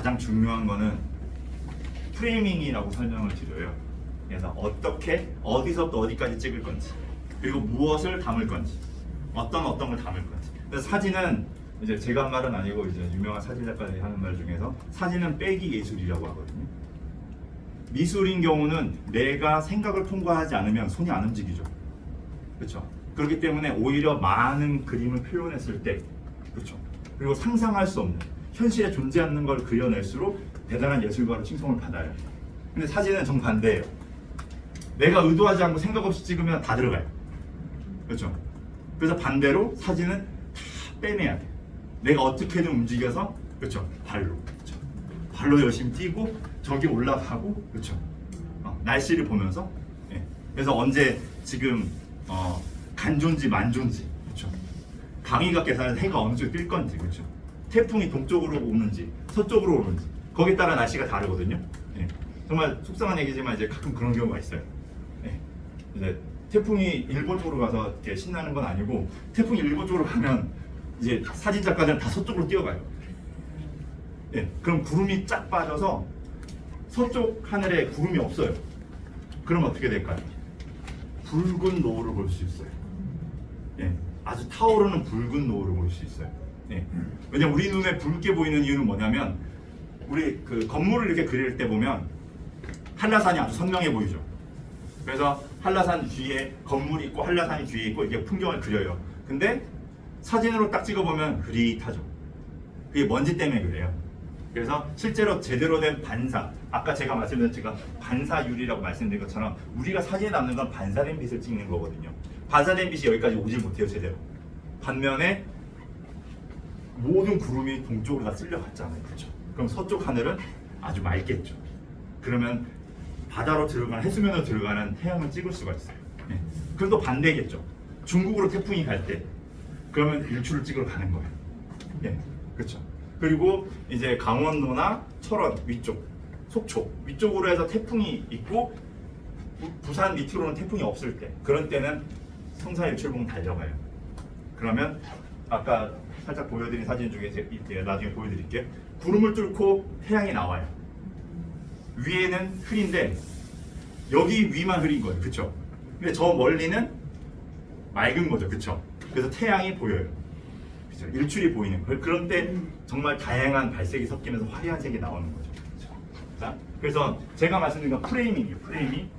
가장 중요한 거는 프레이밍이라고 설명을 드려요. 그래서 어떻게 어디서부터 어디까지 찍을 건지, 그리고 무엇을 담을 건지, 어떤 걸 담을 건지. 그래서 사진은 이제 제가 한 말은 아니고 이제 유명한 사진 작가들이 하는 말 중에서 사진은 빼기 예술이라고 하거든요. 미술인 경우는 내가 생각을 통과하지 않으면 손이 안 움직이죠. 그렇죠? 그렇기 때문에 오히려 많은 그림을 표현했을 때, 그렇죠? 그리고 상상할 수 없는 현실에 존재하는 걸 그려낼수록 대단한 예술가로 칭송을 받아요. 근데 사진은 정반대예요. 내가 의도하지 않고 생각 없이 찍으면 다 들어가요. 그렇죠? 그래서 반대로 사진은 다 빼내야 돼. 내가 어떻게든 움직여서, 그렇죠? 발로, 그렇죠? 발로 열심히 뛰고 저기 올라가고, 그렇죠? 날씨를 보면서. 예. 그래서 언제 지금 간존지 만존지, 그렇죠? 강의가 계산해서 해가 어느 쪽에 뜰 건지, 그렇죠? 태풍이 동쪽으로 오는지 서쪽으로 오는지 거기에 따라 날씨가 다르거든요. 예. 정말 속상한 얘기지만 이제 가끔 그런 경우가 있어요. 예. 이제 태풍이 일본 쪽으로 가서 이렇게 신나는 건 아니고, 태풍이 일본 쪽으로 가면 이제 사진 작가들은 다 서쪽으로 뛰어가요. 예. 그럼 구름이 쫙 빠져서 서쪽 하늘에 구름이 없어요. 그럼 어떻게 될까요? 붉은 노을을 볼 수 있어요. 예. 아주 타오르는 붉은 노을을 볼 수 있어요. 예. 왜냐면 우리 눈에 붉게 보이는 이유는 뭐냐면, 우리 그 건물을 이렇게 그릴 때 보면 한라산이 아주 선명해 보이죠. 그래서 한라산 뒤에 건물이 있고 한라산이 뒤에 있고 이렇게 풍경을 그려요. 근데 사진으로 딱 찍어보면 흐릿하죠. 그게 먼지 때문에 그래요. 그래서 실제로 제대로 된 반사, 아까 제가 말씀드린 제가 반사율이라고 말씀드린 것처럼 우리가 사진에 남는 건 반사된 빛을 찍는 거거든요. 반사된 빛이 여기까지 오질 못해요, 제대로. 반면에 모든 구름이 동쪽으로 다 쓸려갔잖아요. 그렇죠? 그럼 서쪽 하늘은 아주 맑겠죠. 그러면 바다로 들어가는, 해수면으로 들어가는 태양을 찍을 수가 있어요. 네. 그럼 또 반대겠죠. 중국으로 태풍이 갈 때 그러면 일출을 찍으러 가는 거예요. 네. 그렇죠. 그리고 이제 강원도나 철원 위쪽, 속초 위쪽으로 해서 태풍이 있고 부산 밑으로는 태풍이 없을 때, 그런 때는 성산일출봉 달려가요. 그러면 아까 살짝 보여드린 사진 중에 제가 나중에 보여드릴게요. 구름을 뚫고 태양이 나와요. 위에는 흐린데 여기 위만 흐린 거예요. 그쵸? 근데 저 멀리는 맑은 거죠. 그쵸? 그래서 태양이 보여요. 그쵸? 일출이 보이는 거예요. 그런 때 정말 다양한 발색이 섞이면서 화려한 색이 나오는 거죠. 그쵸? 자, 그래서 제가 말씀드린 건 프레이밍이에요. 프레이밍.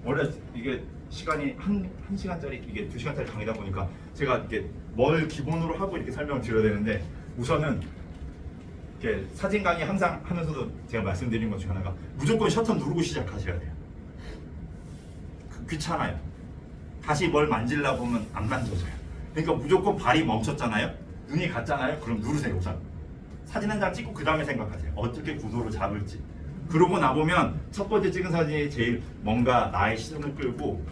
원래 이게 시간이 한 시간짜리, 이게 2시간짜리 강의다 보니까 제가 이렇게 뭘 기본으로 하고 이렇게 설명을 드려야 되는데, 우선은 이렇게 사진 강의 항상 하면서도 제가 말씀드린 것 중 하나가 무조건 셔터 누르고 시작하셔야 돼요. 귀찮아요. 다시 뭘 만지려고 하면 안 만져져요. 그러니까 무조건 발이 멈췄잖아요. 눈이 갔잖아요. 그럼 누르세요. 우선 사진 한 장 찍고 그 다음에 생각하세요. 어떻게 구도를 잡을지. 그러고 나보면 첫 번째 찍은 사진이 제일 뭔가 나의 시선을 끌고,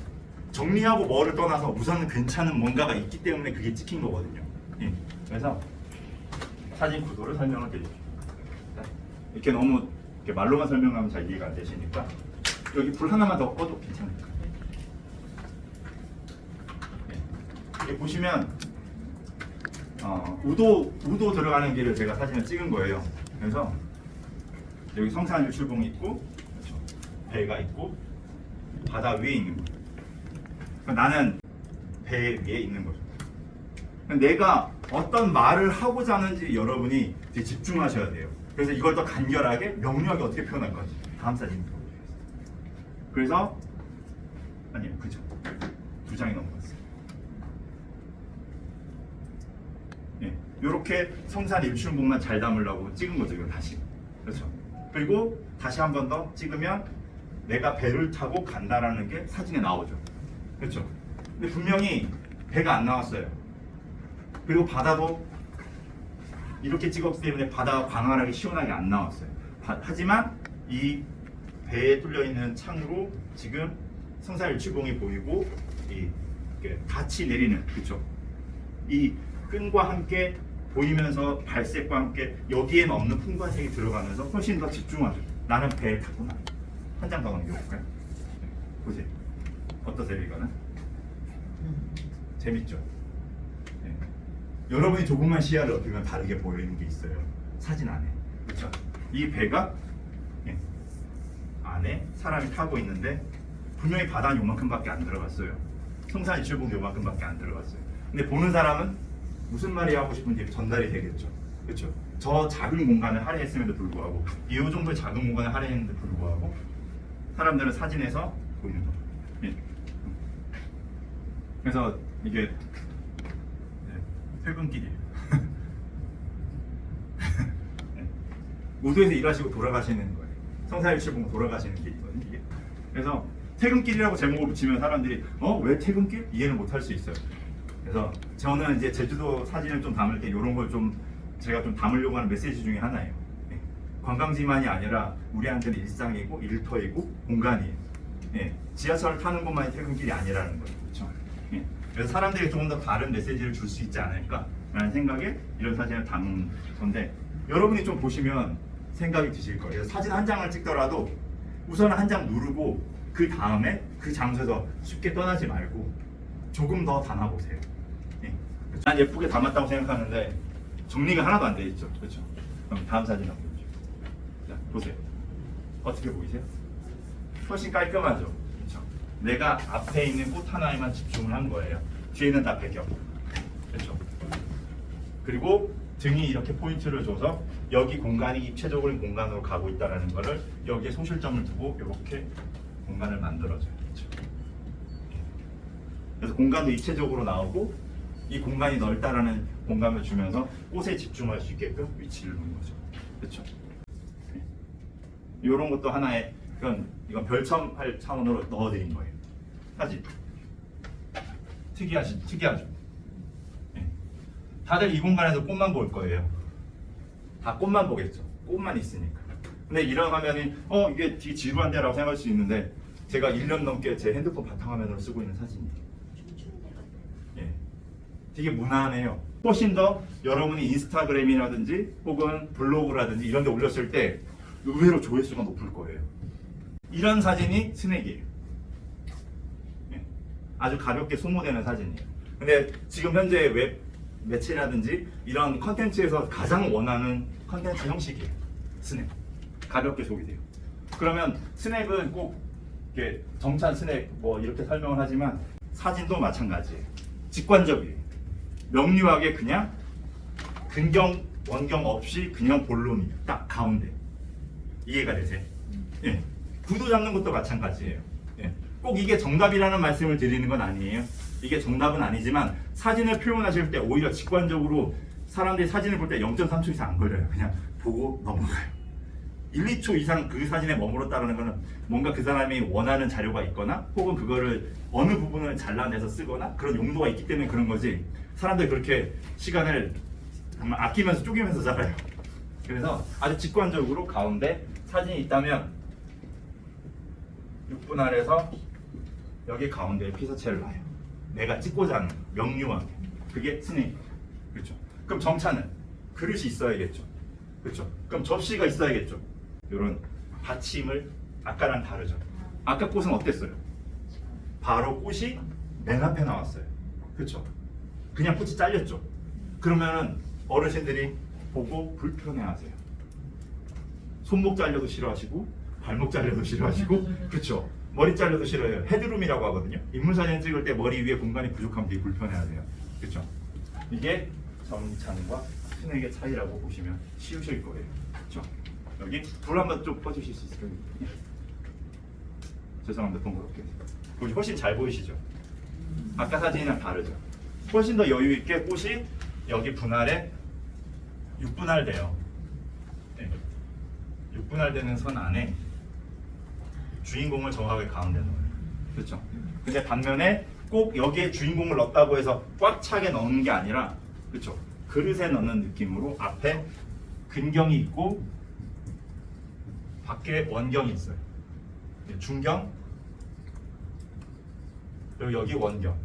정리하고 뭐를 떠나서 우선은 괜찮은 뭔가가 있기 때문에 그게 찍힌 거거든요. 예. 그래서 사진 구도를 설명을 드릴게요. 이렇게 너무 이렇게 말로만 설명하면 잘 이해가 안 되시니까 여기 불 하나만 더 꺼도 괜찮으니까. 예. 여기 보시면 우도 들어가는 길을 제가 사진을 찍은 거예요. 그래서 여기 성산일출봉이 있고, 그렇죠? 배가 있고, 바다 위에 있는 거예요. 그러니까 나는 배 위에 있는 거죠. 내가 어떤 말을 하고자 하는지 여러분이 되게 집중하셔야 돼요. 그래서 이걸 더 간결하게, 명료하게 어떻게 표현할 건지 다음 사진 보여드리겠습니다. 그래서 아니요, 그죠? 2장이 넘어갔어요. 네, 이렇게 성산일출봉만 잘 담으려고 찍은 거죠. 이거 다시. 그렇죠? 그리고 다시 한 번 더 찍으면 내가 배를 타고 간다라는 게 사진에 나오죠. 그렇죠? 근데 분명히 배가 안 나왔어요. 그리고 바다도 이렇게 찍었기 때문에 바다가 광활하게 시원하게 안 나왔어요. 하지만 이 배에 뚫려 있는 창으로 지금 성산일출봉이 보이고, 이렇게 같이 내리는, 그렇죠? 이 끈과 함께 보이면서 발색과 함께 여기에는 없는 풍과색이 들어가면서 훨씬 더 집중하죠. 나는 배에 탔구나. 한 장 더 넘겨볼까요? 네, 보세요. 어떠세요 이거는? 재밌죠? 네. 여러분이 조금만 시야를 넓히면 다르게 보이는 게 있어요. 사진 안에. 그렇죠? 이 배가 안에 사람이 타고 있는데 분명히 바닥이 요만큼밖에 안 들어갔어요. 성산이출봉도 요만큼밖에 안 들어갔어요. 근데 보는 사람은 무슨 말이 하고 싶은지 전달이 되겠죠. 그렇죠? 저 작은 공간을 할애했음에도 불구하고 이 정도의 작은 공간을 할애했는데 불구하고 사람들은 사진에서 보이는 거. 예. 그래서 이게 퇴근길이에요. 우도에서 일하시고 돌아가시는 거예요. 성산일출봉 돌아가시는 길이거든요. 이게. 그래서 퇴근길이라고 제목을 붙이면 사람들이 왜 퇴근길? 이해를 못 할 수 있어요. 그래서 저는 이제 제주도 사진을 좀 담을 때 이런 걸 좀 제가 좀 담으려고 하는 메시지 중에 하나예요. 예. 관광지만이 아니라 우리한테는 일상이고 일터이고 공간이에요. 예. 지하철 타는 것만이 퇴근길이 아니라는 거예요. 그렇죠? 예. 그래서 사람들이 조금 더 다른 메시지를 줄 수 있지 않을까라는 생각에 이런 사진을 담은 건데 여러분이 좀 보시면 생각이 드실 거예요. 사진 한 장을 찍더라도 우선 한 장 누르고 그 다음에 그 장소에서 쉽게 떠나지 말고 조금 더 담아보세요. 예. 난 예쁘게 담았다고 생각하는데 정리가 하나도 안 돼 있죠. 그렇죠? 그럼 다음 사진 한번 보죠. 자, 보세요. 어떻게 보이세요? 훨씬 깔끔하죠. 그렇죠? 내가 앞에 있는 꽃 하나에만 집중을 한 거예요. 뒤에는 다 배경. 그렇죠? 그리고 등이 이렇게 포인트를 줘서 여기 공간이 입체적인 공간으로 가고 있다는 것을 여기에 소실점을 두고 이렇게 공간을 만들어줘요. 그렇죠? 그래서 공간도 입체적으로 나오고 이 공간이 넓다라는 공간을 주면서 꽃에 집중할 수 있게끔 위치를 놓은 거죠. 그렇죠? 이런 것도 하나의 이건 별첨할 차원으로 넣어드린 거예요. 사진. 특이하죠? 네. 다들 이 공간에서 꽃만 볼 거예요. 다 꽃만 보겠죠. 꽃만 있으니까. 근데 이런 화면이 이게 되게 지루한데라고 생각할 수 있는데 제가 1년 넘게 제 핸드폰 바탕화면으로 쓰고 있는 사진이에요. 예. 되게 무난해요. 훨씬 더 여러분이 인스타그램이라든지 혹은 블로그라든지 이런 데 올렸을 때 의외로 조회수가 높을 거예요. 이런 사진이 스낵이에요. 예. 아주 가볍게 소모되는 사진이에요. 근데 지금 현재 웹 매체라든지 이런 컨텐츠에서 가장 원하는 컨텐츠 형식이에요. 스낵. 가볍게 소비돼요. 그러면 스낵은 꼭 이렇게 정찬 스낵 뭐 이렇게 설명을 하지만 사진도 마찬가지예요. 직관적이에요. 명료하게 그냥 근경 원경 없이 그냥 본론이 딱 가운데. 이해가 되세요? 예. 구도 잡는 것도 마찬가지예요. 예. 꼭 이게 정답이라는 말씀을 드리는 건 아니에요. 이게 정답은 아니지만 사진을 표현하실 때 오히려 직관적으로 사람들이 사진을 볼 때 0.3초 이상 안 걸려요. 그냥 보고 넘어가요. 1, 2초 이상 그 사진에 머물렀다는 것은 뭔가 그 사람이 원하는 자료가 있거나 혹은 그거를 어느 부분을 잘라내서 쓰거나 그런 용도가 있기 때문에 그런 거지 사람들이 그렇게 시간을 정말 아끼면서 쪼개면서 살아요. 그래서 아주 직관적으로 가운데 사진이 있다면 6분 아래에서 여기 가운데에 피사체를 놔요. 내가 찍고자 하는 명료하게. 그게 스낵. 그렇죠. 그럼 정차는 그릇이 있어야겠죠. 그렇죠. 그럼 접시가 있어야겠죠. 이런 받침을 아까랑 다르죠. 아까 꽃은 어땠어요? 바로 꽃이 맨 앞에 나왔어요. 그렇죠. 그냥 꽃이 잘렸죠. 그러면은 어르신들이 보고 불편해하세요. 손목 잘려도 싫어하시고 발목 잘려도 싫어하시고 그렇죠. 머리 잘려도 싫어해요. 헤드룸이라고 하거든요. 인물사진 찍을 때 머리 위에 공간이 부족하면 되게 불편해하세요. 그렇죠. 이게 정찬과 스낵의 차이라고 보시면 쉬우실 거예요. 그렇죠. 여기 불 한번 좀 꺼주실 수 있을까요? 죄송합니다. 번거롭게. 꽃이 훨씬 잘 보이시죠? 아까 사진이랑 다르죠? 훨씬 더 여유 있게 꽃이 여기 분할에 6분할 돼요. 네. 6분할 되는 선 안에 주인공을 정확하게 가운데 넣어요. 그렇죠? 근데 반면에 꼭 여기에 주인공을 넣었다고 해서 꽉 차게 넣는 게 아니라 그렇죠? 그릇에 넣는 느낌으로 앞에 근경이 있고 밖에 원경이 있어요. 중경 그리고 여기 원경.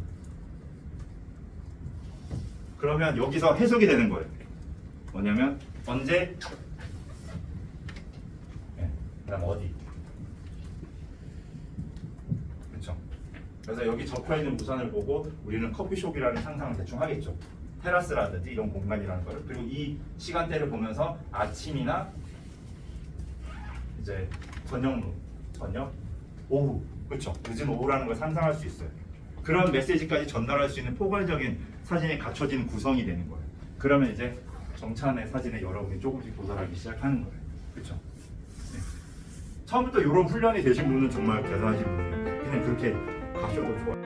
그러면 여기서 해석이 되는 거예요. 뭐냐면 언제 그다음 어디 그렇죠. 그래서 여기 접혀 있는 우산을 보고 우리는 커피숍이라는 상상을 대충 하겠죠. 테라스라든지 이런 공간이라는 거를, 그리고 이 시간대를 보면서 아침이나 이제 저녁 오후, 그렇죠? 늦은 오후라는 걸 상상할 수 있어요. 그런 메시지까지 전달할 수 있는 포괄적인 사진이 갖춰진 구성이 되는 거예요. 그러면 이제 정찬의 사진에 여러분이 조금씩 도달하기 시작하는 거예요. 그렇죠? 네. 처음부터 이런 훈련이 되신 분은 정말 대단하신 분이에요. 그냥 그렇게 가셔도 좋아요.